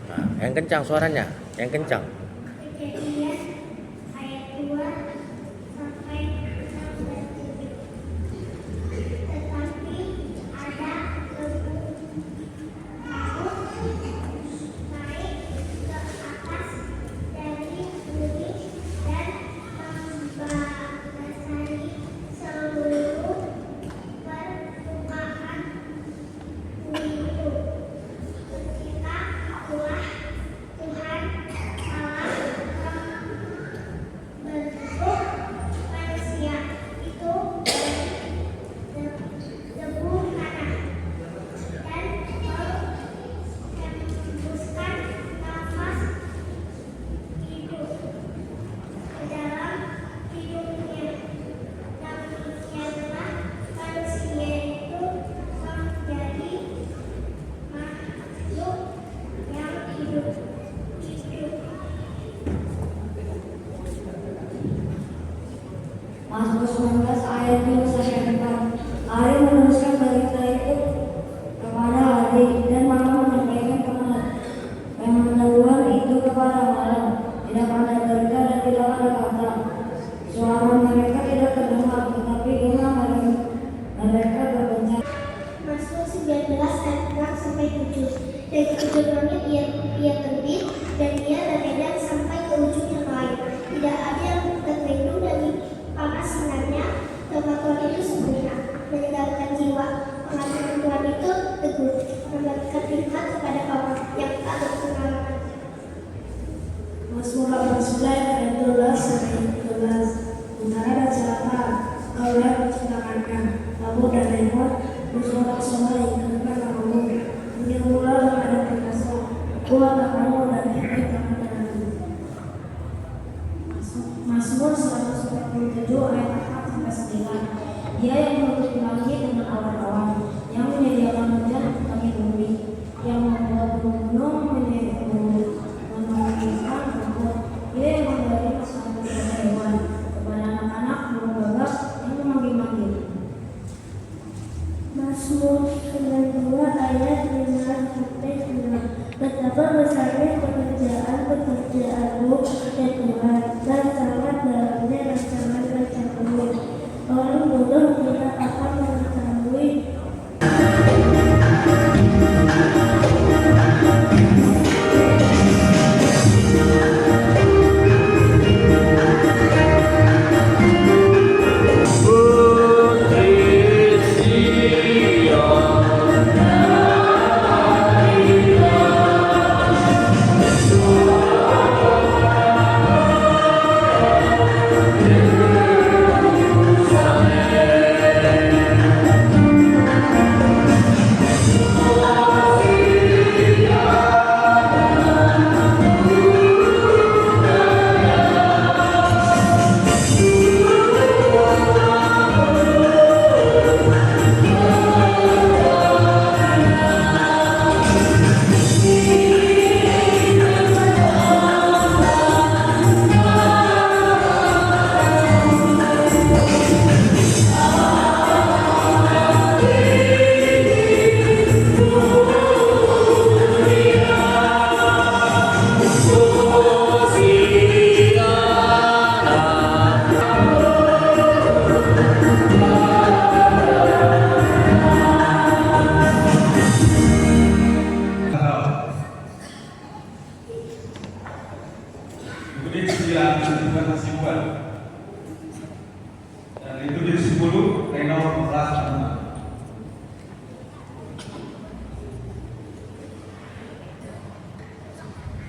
Nah, yang kencang suaranya, yang kencang. Kejadian ayat 2 sampai 17. Tetapi ada lembu laut naik ke atas dari bumi dan membasahi seluruh permukaan bumi itu. Ketika Tuhan Allah membentuk manusia itu dari debu tanah dan menghembuskan nafas hidup ke dalam hidupnya, dan demikianlah manusia itu menjadi makhluk yang hidup. Mazmur 19 ayat 2 sampai 4. Ari meneruskan berita itu kepada hari dan malam menyampaikan kepada yang meneluan itu kepada malam. Tidak ada derita dan tidak ada kata. Suara mereka tidak terdengar, tetapi gema mereka berpencar. Mazmur 19 ayat 6 sampai 7. Dari ujung langit ia terbit dan ia beredar sampai ke ujung yang lain. Tidak ada yang terlindung dari panas sinarnya. Tempat Tuhan itu sempurna, menyegarkan jiwa. Pengaturan Tuhan itu teguh, memberikan hikmat kepada orang yang tak berpengalaman. Mazmur 89 ayat 12 sampai 13. Utara dan selatan, Kau yang menciptakannya, kamu dan lewat bersorak-sorai karena namamu. Menyembuhlah kepada perkasa, kuat kamu dan kita tangan tanganmu. Mazmur 147 ayat 4 sampai 9. Dia yang menutupi langit dengan awan-awan, yang menyediakan hujan bagi bumi, yang membuat gunung menjadi gunung, menurunkan rumput. Dia yang memberi masakan kepada hewan, kepada anak-anak burung gagak yang memanggil-manggil. Mazmur 92 ayat 5 sampai 6. Betapa besarnya pekerjaanmu ya Tuhan, dan sangat dalamnya rancangan-rancanganmu. Orang bodoh tidak akan mengetahui.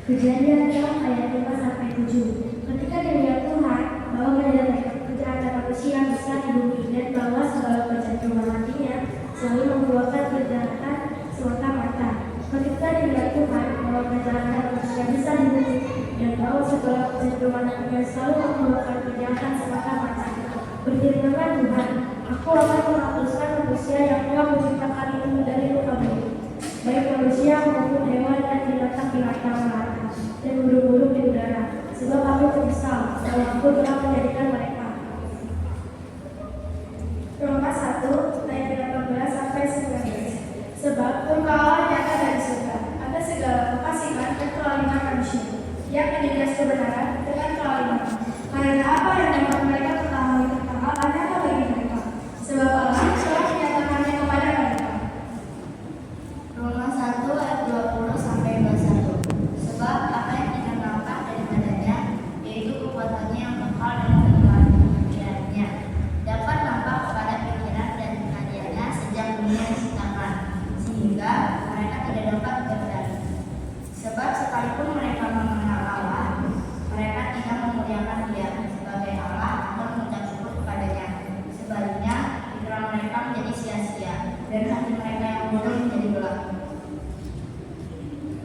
Kejadian 6 ayat 5 sampai 7. Ketika dilihat Tuhan bahwa pekerjaan manusia besar di bumi dan bahwa segala kecenderungan hatinya selalu membuahkan kejahatan semata-mata. Ketika dilihat Tuhan bahwa kejahatan manusia besar di bumi dan bahwa segala kecenderungan hatinya selalu membuahkan kejahatan semata-mata, berfirmanlah Tuhan, Aku akan menghapuskan manusia yang Tuhan menciptakan itu dari muka bumi, baik manusia maupun hewan dan binatang di lautan dan burung-burung di udara, sebab aku menyesal bahwa aku telah menjadikan mereka. Roma 1 ayat 18 dunia diciptakan, sehingga mereka tidak dapat berdalih. Sebab sekalipun mereka mengenal Allah, mereka tidak memuliakan Dia sebagai Allah atau mengucap syukur kepadanya. Sebaliknya, pikiran mereka menjadi sia-sia dan hati mereka yang bodoh menjadi gelap.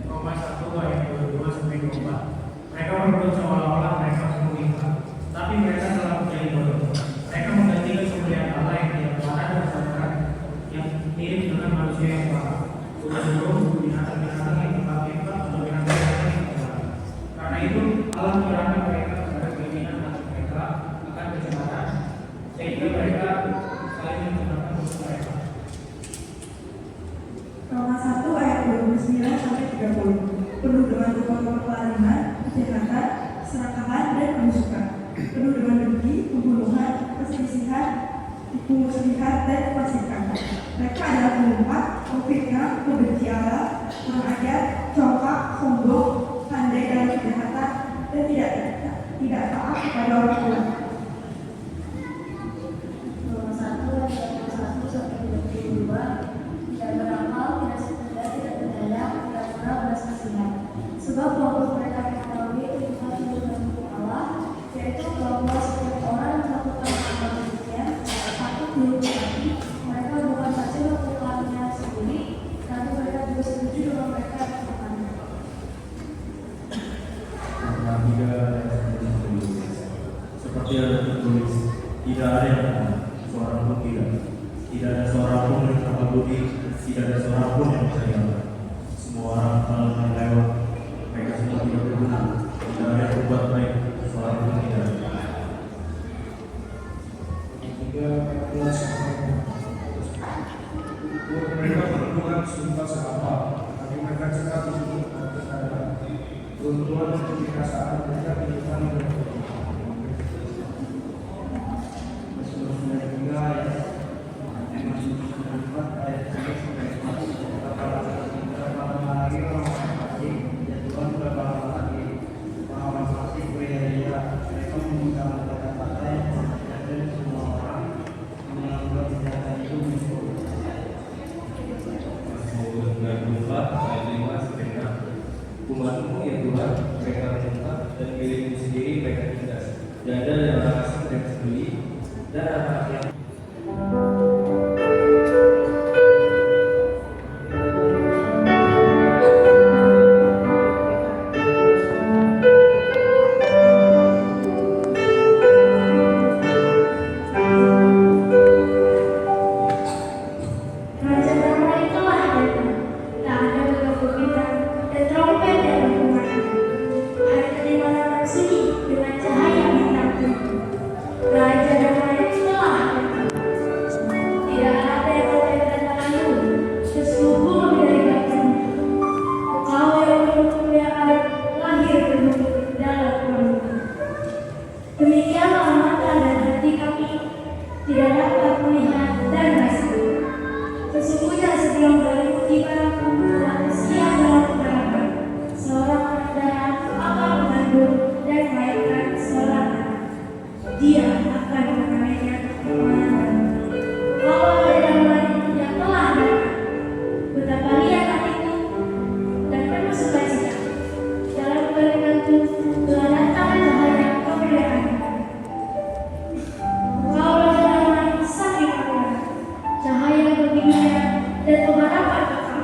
Roma 1 ayat 22-24. Mereka berbuat seolah-olah mereka sempurna, tapi mereka telah menjadi bodoh. Mereka menggantikan kemuliaan Allah yang tidak parah dan saudara yang mirip dengan manusia yang parah. Burung-burung, binatang-binatang yang tempat-tempat atau binatang-binatang yang tempat. Karena itu Allah menyerahkan mereka kepada keinginan hati mereka akan kejahatan, sehingga mereka saling menciptakan musuh mereka. Roma 1 ayat 29-30. Penuh dengan kepalarian, kejahatan, keserakahan, dan kemusuhan. Penuh dengan dengki, pembunuhan, perselisihan, permusuhan, dan kefasikan. Mereka adalah pengumpat, pemfitnah, pembenci Allah, kurang ajar, congkak, sombong, pandai dalam kejahatan, dan tidak taat kepada orang tua. Roma 1 ayat 21-22. Tidak beramal, tidak setia, tidak berdaya, tidak pura belas kasihan. Sebab walaupun mereka mengetahui kehidupan hidup dan hukum Allah, yaitu bahwa setiap orang yang melakukan amal demikian patut dihukumi, mereka bukan saja melakukannya sendiri, tapi mereka juga setuju dengan mereka yang melakukannya. Karena tidak ada yang tertulis, seperti ada tertulis, tidak ada yang benar, seorang pun tidak. Tidak ada seorang pun yang berbuat budi, tidak ada seorang pun yang mencari Allah. Semua orang telah lewat, mereka semua tidak berguna. Tidak ada yang berbuat baik, seorang pun tidak ada. 3:14. Mereka berhubungan sumpah seapa, tapi mereka cekap untuk kesadaran. Keuntungan dan kebinasaan mereka kehidupan yang berbeda. Seterusnya juga ayat 4 ayat 3-4. Berapa lama lagi orang lagi, ya Tuhan berapa lama lagi orang pasti berdaya. Mereka meminta kata-kata yang ada di semua orang menganggap senjata itu musuh. Mazmur 94 ayat 5-6. Umatmu ya Tuhan, mereka menyembah dan milikmu sendiri mereka tindas. Dan ada orang asing mereka sendiri dan anak yang Raja damai telah datang, tak ada gegap gempita dan trompet yang berkumandang. Hari ketimbangan sunyi dengan cahaya bintang tujuh. Raja damai telah datang. Tidak ada yang boleh mendatangkanmu, seseluruh dari batin. Engkau yang penuh kemuliaan, lahir penuh dalam kemuliaan. Demikianlah mata dan hati kami tidak dapat melihat dan rasa. Sesungguhnya sebelum dari tibaku manusia dalam penerapan, seorang pengendara akan mengandung dan melahirkan seorang anak. Dia akan menamainya Immanuel. Kalau ada damai yang telah datang, betapa lihat hatiku dan penuh sukacita. Dalam kebaringanku telah datang cahaya kemuliaan. Engkau Raja damai saking agung, cahaya baginya dan pengharapan kekal.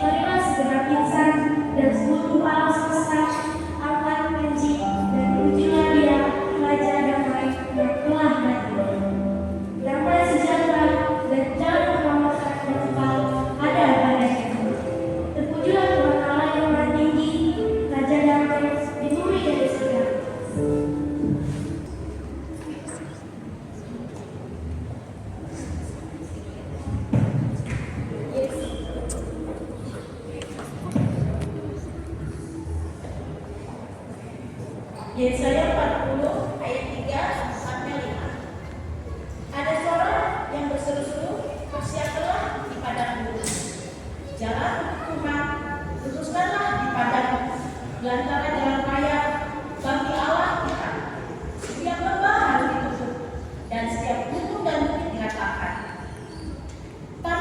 Marilah segenap insan dan seluruh alam semesta akan menci dan pujilah Dia, Raja damai yang telah datang. Damai sejahtera dan jalan keselamatan yang kekal ada padanya. Terpujilah Tuhan Allah yang Maha Tinggi, Raja damai di bumi dan di surga. Yesaya 40 ayat 3-5. Ada suara yang berseru-seru, bersiapkanlah di padang gurun. Jalan Tuhan, luruskanlah di padang belantara jalan raya bagi Allah kita. Setiap lembah harus ditutup dan setiap gunung dan bukit diratakan. Tanah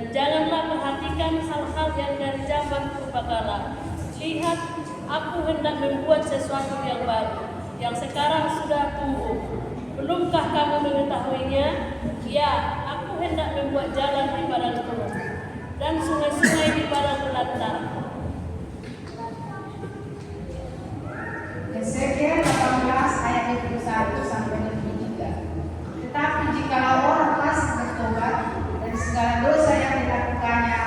Dan janganlah perhatikan hal-hal yang dari zaman purbakala. Lihat, aku hendak membuat sesuatu yang baru, yang sekarang sudah tumbuh. Belumkah kamu mengetahuinya? Ya, aku hendak membuat jalan di padang gurun dan sungai-sungai di padang belantara. Ezekiel 18 ayat 21 sampai 23. Tetapi jikalau orang fasik bertobat dari segala dosa yang dilakukannya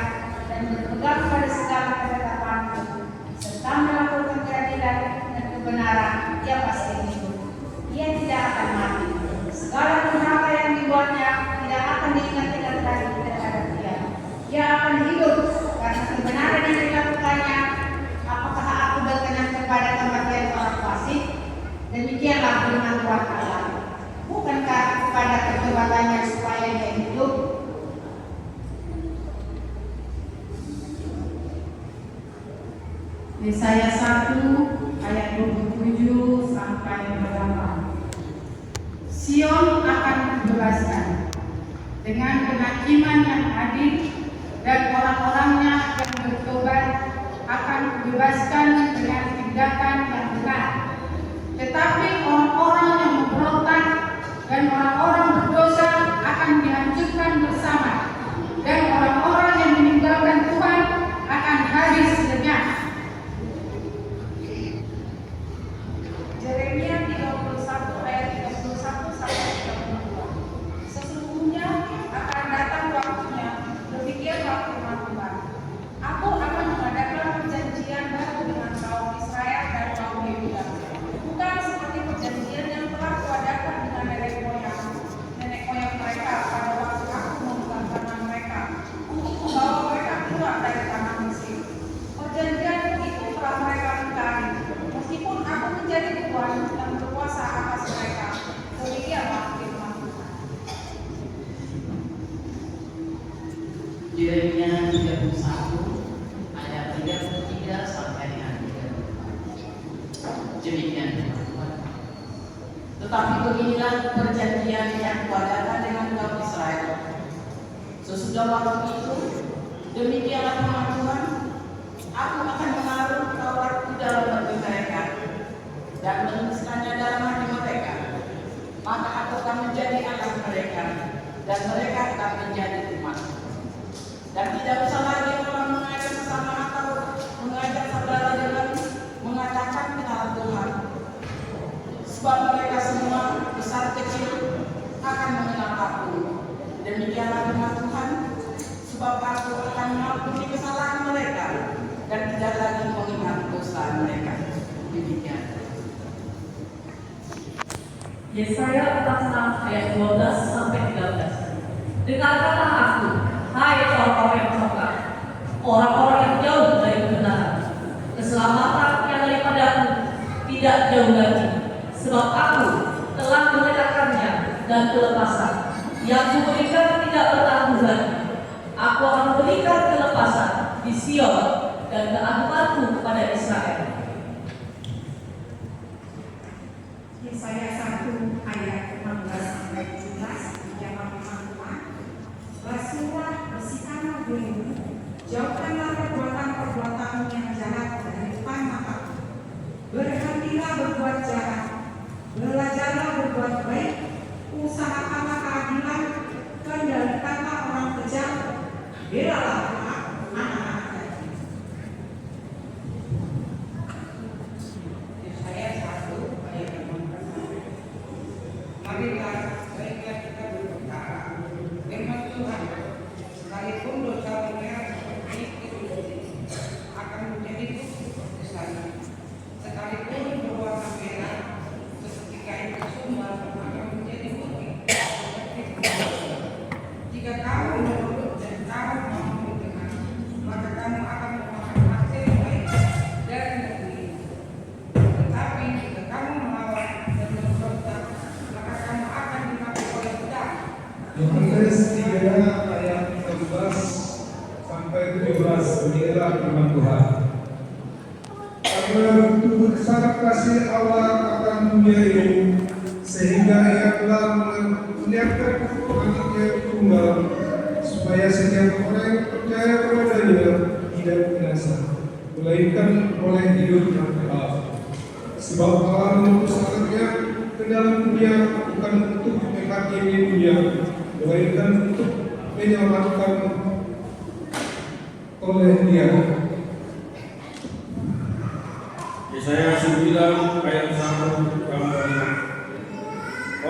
dan berpegang pada segala ketetapanku serta melakukan keadilan dan kebenaran, ia pasti hidup. Ia tidak akan mati. Segala durhaka yang dibuatnya tidak akan diingat-ingat lagi terhadap dia. Ia akan hidup karena kebenaran yang dilakukannya. Apakah aku berkenan kepada kematian orang fasik? Demikianlah firman Tuhan Allah. Bukankah kepada pertobatannya supaya dia hidup? Yesaya 1 ayat 27 sampai 28. Sion akan dibebaskan dengan kehakiman yang adil, dan orang-orangnya yang bertobat akan dibebaskan dengan tindakan yang benar. Tetapi orang-orang yang memberontak dan orang-orang berdosa akan dihancurkan bersama, dan orang-orang yang meninggalkan Tuhan akan habis lenyap. Yeremia 31 ayat 31 sampai 32. Sesungguhnya akan datang waktunya, demikianlah firman Tuhan. Aku akan mengadakan perjanjian baru dengan kaum Israel dan kaum Yehuda, bukan seperti perjanjian yang telah kuadakan dengan nenek moyang mereka pada waktu aku membuka tangan mereka untuk membawa mereka keluar dari tanah Mesir. Perjanjian itu telah mereka ingkari, meskipun aku menjadi Tuhan yang berkuasa atas mereka. Demikianlah firman Tuhan. Yeremia 31 ayat 33 sampai dengan 34. Demikian firman Tuhan. Tetapi beginilah perjanjian yang kuadakan dengan kaum Israel. Sesudah waktu itu, demikianlah firman Tuhan, aku akan menaruh Taurat di dalam hati mereka dan menuliskannya dalam hati mereka. Maka aku akan menjadi Allah mereka, dan mereka akan menjadi umat. Dan tidak usah lagi orang mengajar sesama atau mengajar saudara dengan mengatakan kenal Tuhan. Sebab mereka semua besar kecil akan mengenal aku. Demikianlah firman Tuhan, sebab aku akan mengampuni kesalahan mereka dan tidak lagi mengingat dosa mereka. Demikian. Yesaya 46 ayat 12 sampai 13. Dengarkanlah aku, hai orang-orang yang sokat, orang-orang yang jauh dari kebenaran. Keselamatan yang daripadaku tidak jauh lagi, sebab aku telah menegakkannya dan kelepasan. Yang kuberikan tidak bertangguh lagi. Aku akan memberikan kelepasan di Sion dan keagunganku pada Israel. Yesaya 1 ayat 15 sampai 17. Yang firman Tuhan, basuhlah, bersihkanlah dirimu, jauhkanlah perbuatan-perbuatanmu yang jahat dari depan matamu. Berhentilah berbuat jahat, belajarlah berbuat baik, usahakanlah keadilan, kendalikanlah orang kejam, belalah anak-anak yatim. Yesaya 1 ayat 15. Marilah baiklah kita berperkara dengan Tuhan, sekalipun dosa mereka seperti itu akan menjadi putih seperti salju, sekalipun berwarna merah seperti kain kesumbar akan menjadi putih seperti putih. Jika kamu menurut dan kamu mau mendengar, maka kamu akan memakan hasil baik dari negeri ini. Tetapi jika kamu melawan dan memberontak, maka kamu akan dimakan oleh pedang. Yohanes 3 ayat 16 sampai 17. Beginilah firman Tuhan. Karena begitu sangat kasih Allah akan dunia sehingga Ia telah melihatkan anaknya tunggal supaya supaya setiap orang yang percaya kepadanya tidak binasa, melainkan oleh hidup yang kekal. Sebab Allah mengutus anaknya ke dalam dunia bukan untuk menghakimi dunia, melainkan untuk menyelamatkan oleh Dia. Yesaya 9 ayat 1 kembali.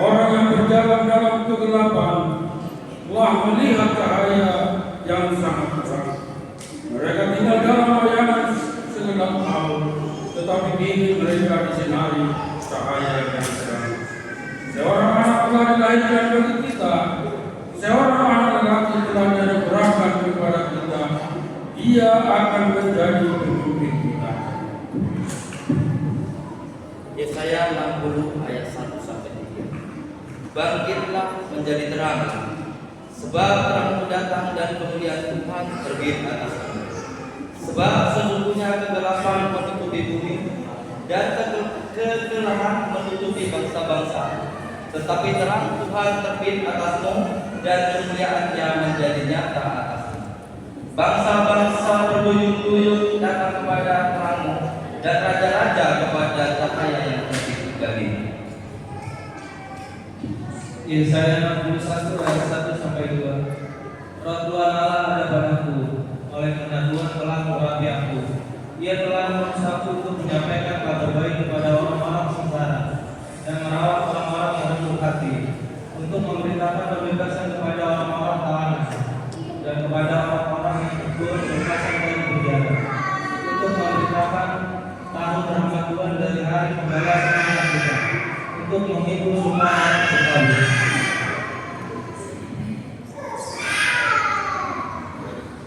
Orang yang berjalan dalam kegelapan telah melihat cahaya yang sangat terang. Mereka tinggal dalam bayangan segelap malam, tetapi kini mereka disinari cahaya yang terang. Seorang anak telah dilahirkan bagi kita, seorang anak lelaki telah dianugerahkan kepada kita. Dia akan menjadi pemimpin kita. Yesaya 60 ayat 1 sampai 3. Bangkitlah menjadi terang, sebab terangmu datang dan kemuliaan Tuhan terbit atas kamu. Sebab sesungguhnya kegelapan menutupi bumi dan kegelapan menutupi bangsa-bangsa, tetapi terang Tuhan terbit atasmu dan kemuliaannya menjadi nyata atasmu. Bangsa-bangsa berduyun-duyun datang kepada terangmu, dan raja-raja kepada cahaya yang terbit bagimu. Yesaya 61 ayat 1 sampai 2. Roh Tuhan Allah ada padaku, oleh karena Tuhan telah mengurapi aku. Ia telah mengutus untuk menyampaikan kabar baik kepada orang-orang sengsara dan merawat orang-orang yang rendah hati, untuk memberitakan kebebasan kepada orang-orang tawanan dan kepada orang-orang yang terkurung berpasan dari penjara, untuk memberitakan tahun rahmat Tuhan dari hari pembalasan anak kita, untuk menghibur semua orang berkali.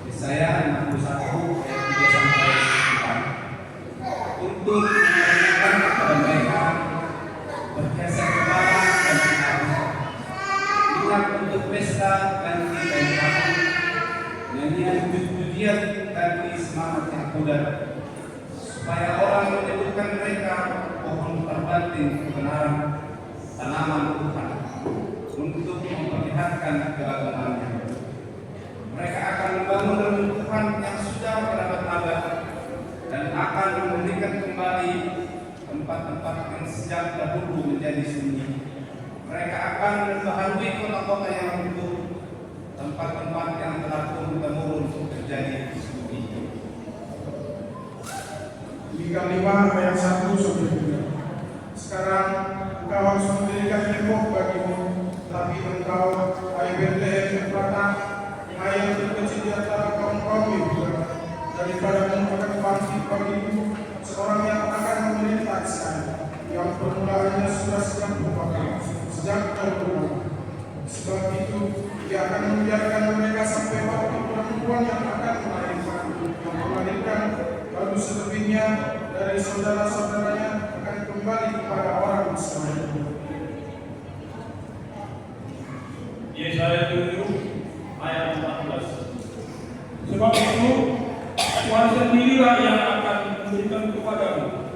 Yesaya 61 ayat 3 sampai 4. Untuk mengingatkan kepada mereka bergeser kepala dan berkata, ingat untuk pesta ganti kain putih, nyanyian pujian ganti semangat yang kuda, supaya orang menyebutkan mereka pohon terbanting kebenaran tanaman Tuhan, untuk memperlihatkan keagungannya. Mereka akan membangun reruntuhan yang sudah berabad-abad dan akan memberikan kembali tempat-tempat yang sejak dahulu menjadi sunyi. Mereka akan membaharui kota-kota yang runtuh, tempat-tempat yang telah turun-temurun menjadi sunyi. Mika 5 ayat 1 sampai 3. Sekarang engkau harus mendirikan tembok bagimu, tapi engkau, hai Bethlehem Efratah, yang terkecil di antara kaum-kaum Yehuda, daripada akan bangkit bagimu seorang yang akan memerintahkan, yang permulaannya sudah sejak berpakai, sejak dahulu. Sebab itu, Dia akan membiarkan mereka sampai waktu perempuan yang akan melahirkan, lalu selebihnya dari saudara-saudaranya akan kembali kepada orang Israel. Yesaya 7 ayat 14. Sebab itu Tuhan sendirilah yang akan memberikan kepadamu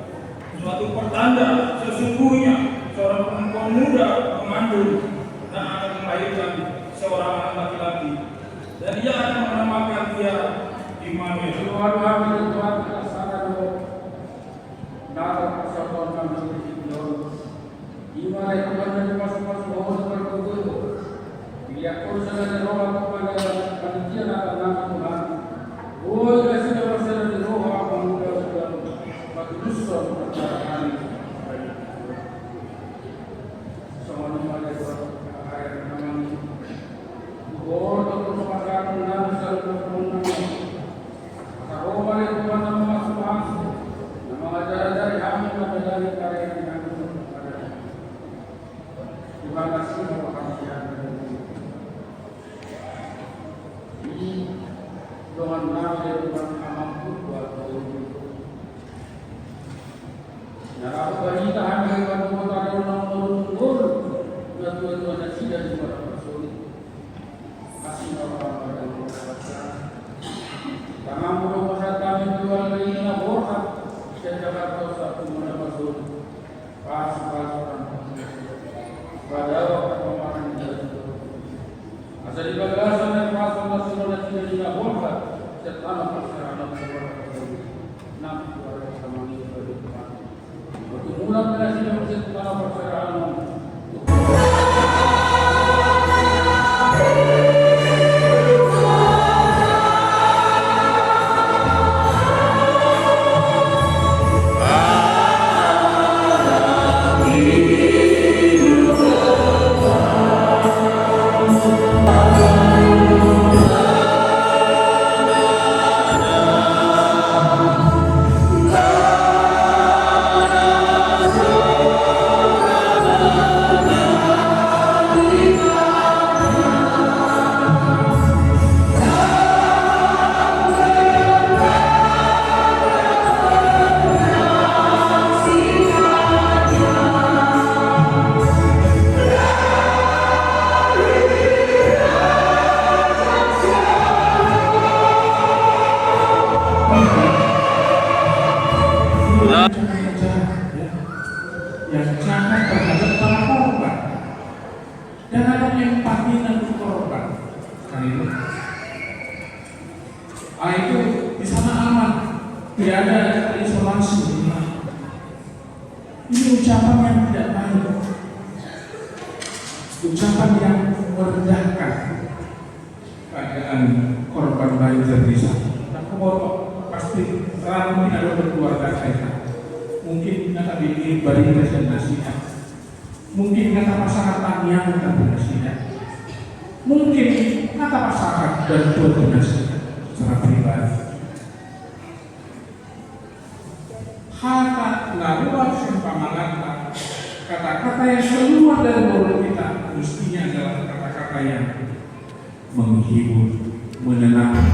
suatu pertanda, sesungguhnya seorang perempuan muda mengandung dan akan melahirkan seorang anak laki-laki, dan ia akan menamakan dia Immanuel. Tuhan Tuhan kesana dulu dalam persatuan kami di Immanuel itu ada masuk-masuk bawah seperti itu. Dia kurus dan roh kepada panitia dan nama Tuhan. Oh, dia sudah bersama di roh apa muda sudah bagi dosa perkara ini. Sama nama dia ayat nama ini. Oh, untuk pemakan nama selalu menang. Kalau balik Tuhan nama masuk masuk. Nama ajaran dari kami dari karya yang kami ada. Terima kasih Bapak Kasihan. Tuhan nama dia Tuhan mampu buat itu. Nah, kalau berita hanya kalau kita ada orang turun, dan Tuhan ada tidak di mana bersulit. Kasih orang pada mereka. Tangan mudah pasal kami Tuhan beri nama borhat. Sejak satu mana bersulit. Pas orang. Pada waktu kemarin itu. Asal di bagasan dan pasal menjadi boleh setelah persyaratan tersebut. 6 keluarga sama ini berdepan. Untuk mulai menjadi setelah persyaratan. yang sangat terhadap para korban dan ada empati dengan korban. Nah itu di sana aman, tidak ada isolasi. Ini ucapan yang tidak baik, ucapan yang merendahkan keadaan korban banjir di sana. Pasti mungkin ada berkeluarga sehat. Mungkin kata bikin bari nasihat, mungkin kata masyarakat yang kata nasihat, mungkin kata masyarakat dan tuan nasihat secara pribadi. Kata laluan sempamangata, kata-kata yang keluar dari mulut kita mestinya adalah kata-kata yang menghibur, menenangkan,